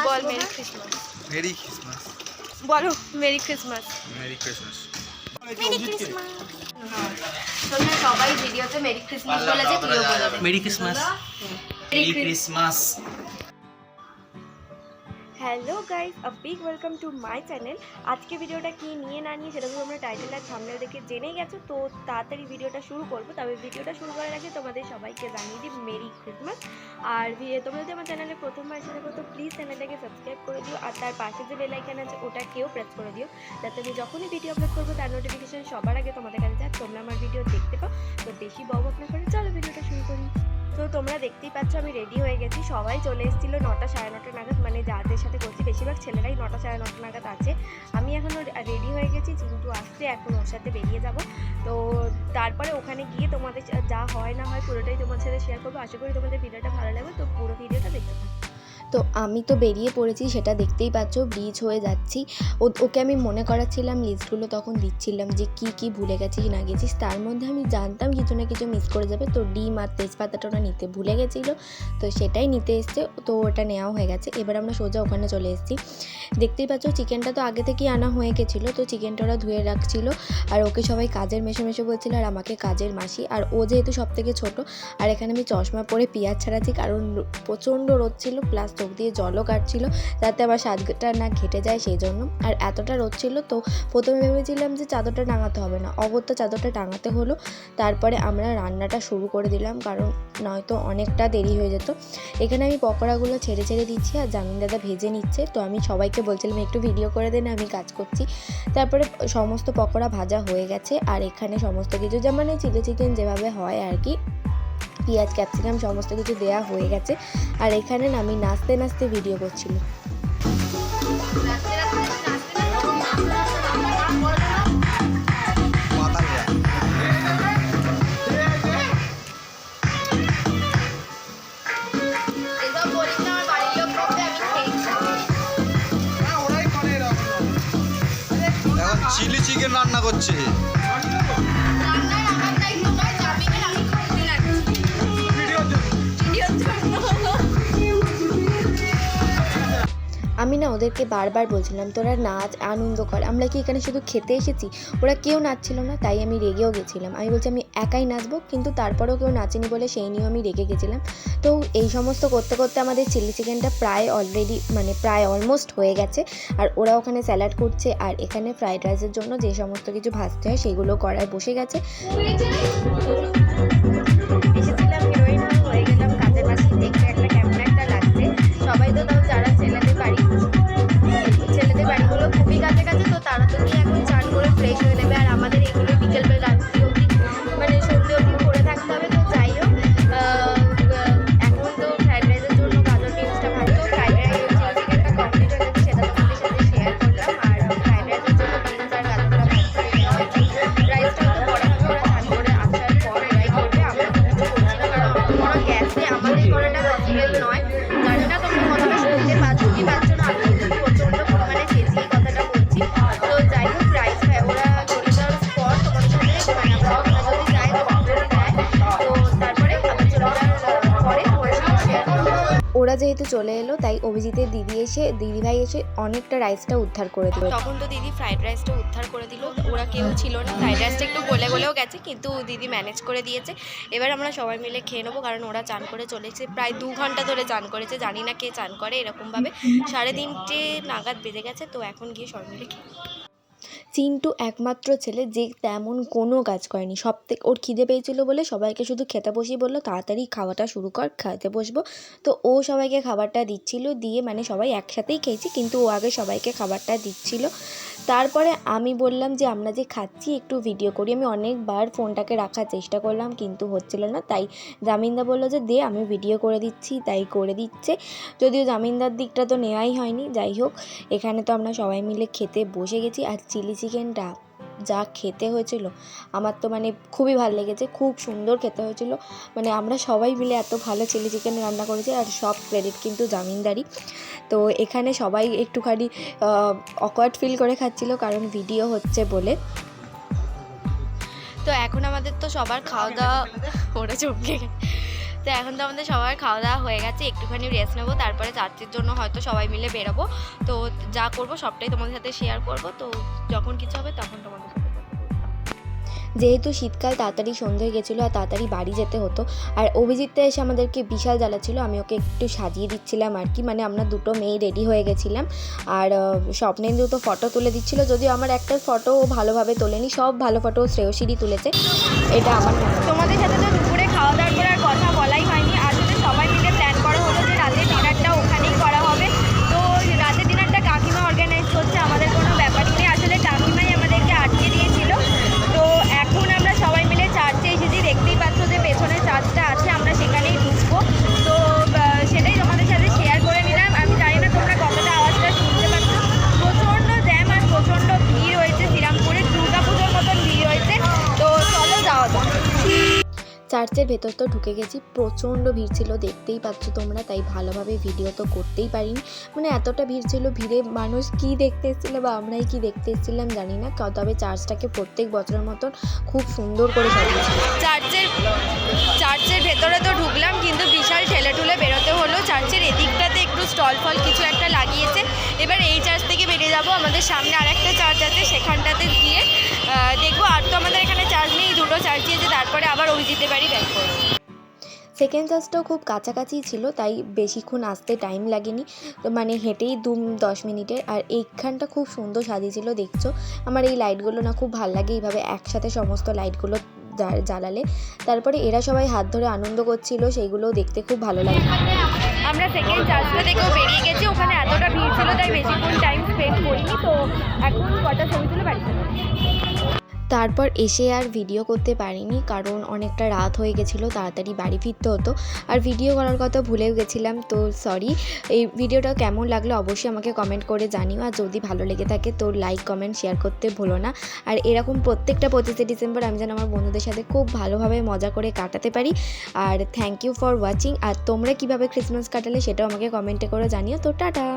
বল merry Christmas. Merry Christmas. বলো merry Christmas. Merry Christmas. Merry Christmas. তোমরা সবাই ভিডিওতে মেরি ক্রিসমাস বলেছে, তুইও বলে দে merry Christmas. Merry Christmas. Hello guys, a big welcome to my channel. আজকে ভিডিওটা কি নিয়ে না নিয়ে সেটা তোমরা টাইটেল আর থাম্বনেল দেখে জেনেই গেছো। তো তাড়াতাড়ি ভিডিওটা শুরু করবো। তবে ভিডিওটা শুরু করার আগে তোমাদের সবাইকে জানিয়ে দিই মেরি ক্রিসমাস। আর তোমরা যদি আমার চ্যানেলে প্রথমবার এসে থাকো তো প্লিজ চ্যানেলটাকে সাবস্ক্রাইব করে দিও, আর তার পাশে যে বেল আইকন আছে ওটাকেও প্রেস করে দিও, যাতে আমি যখনই ভিডিও আপলোড করবো তার নোটিফিকেশন সবার আগে তোমাদের কাছে যায়, তোমরা আমার ভিডিও দেখতে পাও। তো বেশি বক না করে চলো ভিডিওটা শুরু করি। তো তোমরা দেখতেই পাচ্ছ আমি রেডি হয়ে গেছি। সবাই চলে এসেছিলো 9টা সাড়ে 9টা নাগাদ, মানে যাদের সাথে করছি বেশিরভাগ ছেলেরাই 9টা সাড়ে 9টা নাগাদ আছে। আমি এখনও রেডি হয়ে গেছি, কিন্তু আসতে এখন ওর সাথে বেরিয়ে যাব। তো তারপরে ওখানে গিয়ে তোমাদের যা হয় না হয় পুরোটাই তোমার সাথে শেয়ার করবো। আশা করি তোমাদের ভিডিওটা ভালো লাগবে, তো পুরো ভিডিওটা দেখতে পাবো। তো আমি তো বেরিয়ে পড়েছি, সেটা দেখতেই পাচ্ছ, ব্রিজ হয়ে যাচ্ছি। ওকে আমি মনে করাচ্ছিলাম, লিস্টগুলো তখন দিচ্ছিলাম যে কি কি ভুলে গেছিস না গেছিস। তার মধ্যে আমি জানতাম কিছু না কিছু মিস করে যাবে। তো ডিম আর তেজপাতাটা ওরা নিতে ভুলে গেছিলো, তো সেটাই নিতে এসছে। তো ওটা নেওয়া হয়ে গেছে। এবার আমরা সোজা ওখানে চলে এসেছি। দেখতেই পাচ্ছ চিকেনটা তো আগে থেকেই আনা হয়ে গেছিলো, তো চিকেনটা ওরা ধুয়ে রাখছিল। আর ওকে সবাই কাজের মেশো মেশো বলছিল, আর আমাকে কাজের মাসি। আর ও যেহেতু সব থেকে ছোটো, আর এখানে আমি চশমা পরে পেঁয়াজ ছাড়াচ্ছি, কারণ প্রচণ্ড রোদ ছিল, প্লাস চোখ দিয়ে জলও কাটছিল, যাতে আমার সাজটা না ঘেটে যায় সেই জন্য। আর এতটা রোদ ছিল, তো প্রথমে ভেবেছিলাম যে চাদরটা টাঙাতে হবে না, অগত্যা চাদরটা টাঙাতে হলো। তারপরে আমরা রান্নাটা শুরু করে দিলাম, কারণ নয়তো অনেকটা দেরি হয়ে যেত। এখানে আমি পকোড়াগুলো ছেড়ে ছেড়ে দিচ্ছি, আর জামিন দাদা ভেজে নিচ্ছে। তো আমি সবাইকে বলছিলাম একটু ভিডিও করে দেন, আমি কাজ করছি। তারপরে সমস্ত পকোড়া ভাজা হয়ে গেছে, আর এখানে সমস্ত কিছু যেমন চিলি চিকেন যেভাবে হয় আর কি, পেঁয়াজ ক্যাপসিকাম সমস্ত কিছু দেওয়া হয়ে গেছে। আর এখানে আমি নাচতে নাচতে ভিডিও করছিল। এখন চিলি চিকেন রান্না করছে। আমি না ওদেরকে বারবার বলছিলাম তোরা নাচ আনন্দ কর, আমরা কি এখানে শুধু খেতে এসেছি। ওরা কেউ নাচছিল না, তাই আমি রেগেও গেছিলাম। আমি বলছি আমি একাই নাচবো, কিন্তু তারপরেও কেউ নাচেনি বলে সেই নিয়েও আমি রেগে গেছিলাম। তো এই সমস্ত করতে করতে আমাদের চিলি চিকেনটা প্রায় অলমোস্ট হয়ে গেছে। আর ওরা ওখানে স্যালাড করছে, আর এখানে ফ্রাইড রাইসের জন্য যে সমস্ত কিছু ভাজতে হয় সেগুলো করায় বসে গেছে। এসেছিলাম হিরোইন হয়ে গেলাম কাজের মাসি, দেখতে একটা কেমন একটা লাগছে। সবাই তো তাও যারা ছেলেদের বাড়িগুলো খুবই কাছে কাছে, তো তারা তো নিয়ে এখন চান করে ফ্রেশ হয়ে নেবে। আর আমাদের এগুলো বিকেলবেলা রাত্রি অবধি মানে সন্ধ্যে অবধি করে থাকতে হবে। তো যাই হোক, এখন তো ফ্রাইড রাইসের জন্য গাজর বিনসটা ভাজতো। ফ্রাইড রাইস চিকেনটা কমপ্লিট হয়ে গেছে, সেটা তোমাদের সাথে শেয়ার করলাম। আর ফ্রাইড রাইসের জন্য বিনস আর গাজরটা ভাজতে হয়েছে। রাইসটা তো পরে হবে, ওরা চান করে আসার পর ওরাই করবে। আমরা তো কিছু করছি না, কারণ অত বড় গ্যাসে আমাদের করাটা পসিবল নয়। জানি না তোমরা কথাটা শুনতে পাচ্ছ কি পাচ্ছ না, আমি কিন্তু প্রচণ্ড পরিমাণে চেঁচিয়ে কথাটা বলছি। তো যাই হোক, রাইস ওরা চলে যাওয়ার পর তোমাদের সাথে মানে আমরা যদি যাই তো যদি যায়, তো তারপরে আবার চলে যাওয়ার পরে তোমাদের সাথে শেয়ার করবো। ওরা যেহেতু চলে এলো, তাই অভিজিতের দিদিভাই এসে অনেকটা রাইসটা উদ্ধার করে দিল। তখন তো দিদি ফ্রাইড রাইসটা উদ্ধার করে দিল, ওরা কেউ ছিল না। ফ্রাইড রাইসটা একটু গলেও গেছে, কিন্তু দিদি ম্যানেজ করে দিয়েছে। এবার আমরা সবাই মিলে খেয়ে নেবো, কারণ ওরা চান করে চলেছে। প্রায় 2 ঘন্টা ধরে চান করেছে, জানি না কে চান করে এরকমভাবে। 3:30 নাগাদ বেজে গেছে, তো এখন গিয়ে সবাই মিলে খেয়ে। চিন্টু একমাত্র ছেলে যে তেমন কোনো কাজ করেনি। ওর খিদে পেয়েছিল বলে সবাইকে শুধু খেতে বসিয়ে বললো তাড়াতাড়ি খাওয়াটা শুরু কর, খেতে বসবো। তো ও সবাইকে খাবারটা দিচ্ছিল, দিয়ে মানে সবাই একসাথেই খেয়েছি, কিন্তু ও আগে সবাইকে খাবারটা দিচ্ছিল। তারপরে আমি বললাম যে আমরা যে খাচ্ছি একটু ভিডিও করি। আমি অনেকবার ফোনটাকে রাখার চেষ্টা করলাম, কিন্তু হচ্ছিল না। তাই জামিনদা বললো যে দে, আমি ভিডিও করে দিচ্ছি, তাই করে দিচ্ছে। যদিও জামিনদার দিকটা তো নেওয়াই হয়নি। যাই হোক, এখানে তো আমরা সবাই মিলে খেতে বসে গেছি। আর চিলি চিকেনটা যা খেতে হয়েছিল আমার তো মানে খুবই ভালো লেগেছে, খুব সুন্দর খেতে হয়েছিল। মানে আমরা সবাই মিলে এত ভালো চিলি চিকেন রান্না করেছি, আর সব ক্রেডিট কিন্তু জামিনদারি। তো এখানে সবাই একটুখানি অকওয়ার্ড ফিল করে খাচ্ছিল, কারণ ভিডিও হচ্ছে বলে। তো এখন আমাদের তো সবার খাওয়া দাওয়া ওরা চমকে তো এখন তো আমাদের সবার খাওয়া দাওয়া হয়ে গেছে, একটুখানি রেস্ট নেবো, তারপরে চার্চের জন্য হয়তো সবাই মিলে বেরোবো। তো যা করবো সবটাই তোমাদের সাথে শেয়ার করবো, তো যখন কিছু হবে তখন তোমাদের সাথে। যেহেতু শীতকাল তাড়াতাড়ি সন্ধে হয়ে গেছিলো আর তাড়াতাড়ি বাড়ি যেতে হতো, আর অভিজিৎটা এসে আমাদেরকে বিশাল জ্বালাচ্ছিল, আমি ওকে একটু সাজিয়ে দিচ্ছিলাম আর কি, মানে আমরা দুটো মেয়ে রেডি হয়ে গেছিলাম। আর স্বপ্নের দুটো ফটো তুলে দিচ্ছিলো, যদিও আমার একটা ফটো ও ভালোভাবে তোলেনি, সব ভালো ফটো শ্রেয়সীরই তুলেছে, এটা আমার। তোমাদের সাথে তো দুপুরে খাওয়া দাওয়ার পর আর কথা বলাই হয়নি, আসলে সবাই মিলে প্ল্যান করা হলো যে রাতের ডিনারটা ওখানেই করা হবে। তো রাতের ডিনারটা কাকিমা অর্গানাইজ করছে, আমাদের কোনো ব্যাপারই নেই, আসলে কাকিমাই আমাদেরকে আটকে দিয়েছিল। তো এখন আমরা সবাই মিলে চার্চে এসেছি, দেখতেই পাচ্ছ যে পেছনে চার্চটা আছে, আমরা সেখানেই ঢুকবো। তো সেটাই তোমাদের সাথে শেয়ার করে নিলাম। আমি জানি না তোমরা কতটা আওয়াজটা শুনতে পাচ্ছ, প্রচণ্ড জ্যাম আর প্রচণ্ড ভিড় হয়েছে, শ্রীরামপুরে দুর্গাপুজোর মতন ভিড় হয়েছে। তো চলো যাওয়া যাক। চার্চের ভেতর তো ঢুকে গেছি, প্রচণ্ড ভিড় ছিল, দেখতেই পাচ্ছ তোমরা, তাই ভালোভাবে ভিডিও তো করতেই পারিনি, মানে এতটা ভিড় ছিল। ভিড়ে মানুষ কি দেখতে এসেছিলো বা আমরাই কি দেখতে এসেছিলাম জানি না, তবে চার্চটাকে প্রত্যেক বছরের মতন খুব সুন্দর করে সাজিয়েছিল। চার্চের ভেতরে তো ঢুকলাম, কিন্তু বিশাল ঠেলে ঠুলে বেরোতে হলো। চার্চের এদিকটাতে একটু স্টল ফল কিছু একটা লাগিয়েছে, এবার এই চার্চ থেকে বেরিয়ে যাবো, আমাদের সামনে আরেকটা চার্চ আছে, সেখানটাতে গিয়ে দেখবো। আর তো আমাদের এখানে চার্চ নেই, দুটো চার্চই আছে, তারপরে আবার অভিজিতের বাড়ি ব্যাক করবো। সেকেন্ড চার্চটাও খুব কাছাকাছিই ছিল, তাই বেশিক্ষণ আসতে টাইম লাগেনি, তো মানে হেঁটেই 10 মিনিটের। আর এইখানটা খুব সুন্দর সাজিয়েছিল, দেখছো। আমার এই লাইটগুলো না খুব ভালো লাগে, এইভাবে একসাথে সমস্ত লাইটগুলো জ্বালালে। তারপরে এরা সবাই হাত ধরে আনন্দ করছিল, সেইগুলোও দেখতে খুব ভালো লাগে। আমরা সেকেন্ড চার্চটা থেকেও বেরিয়ে গেছি, ওখানে এতটা ভিড় ছিল তাই বেশিক্ষণ টাইম স্পেন্ড করিনি। তো এখন কটা ছবি তুলে বাড়ি চলে। তারপর এসে আর ভিডিও করতে পারিনি, কারণ অনেকটা রাত হয়ে গেছিলো, তাড়াতাড়ি বাড়ি ফিরতে হতো, আর ভিডিও করার কথা ভুলেও গেছিলাম। তো সরি। এই ভিডিওটা কেমন লাগলো অবশ্যই আমাকে কমেন্ট করে জানিও, আর যদি ভালো লেগে থাকে তো লাইক কমেন্ট শেয়ার করতে ভুলো না। আর এরকম প্রত্যেকটা 25শে ডিসেম্বর আমি যেন আমার বন্ধুদের সাথে খুব ভালোভাবে মজা করে কাটাতে পারি। আর থ্যাংক ইউ ফর ওয়াচিং। আর তোমরা কীভাবে ক্রিসমাস কাটালে সেটাও আমাকে কমেন্টে করে জানিও। তো টাটা।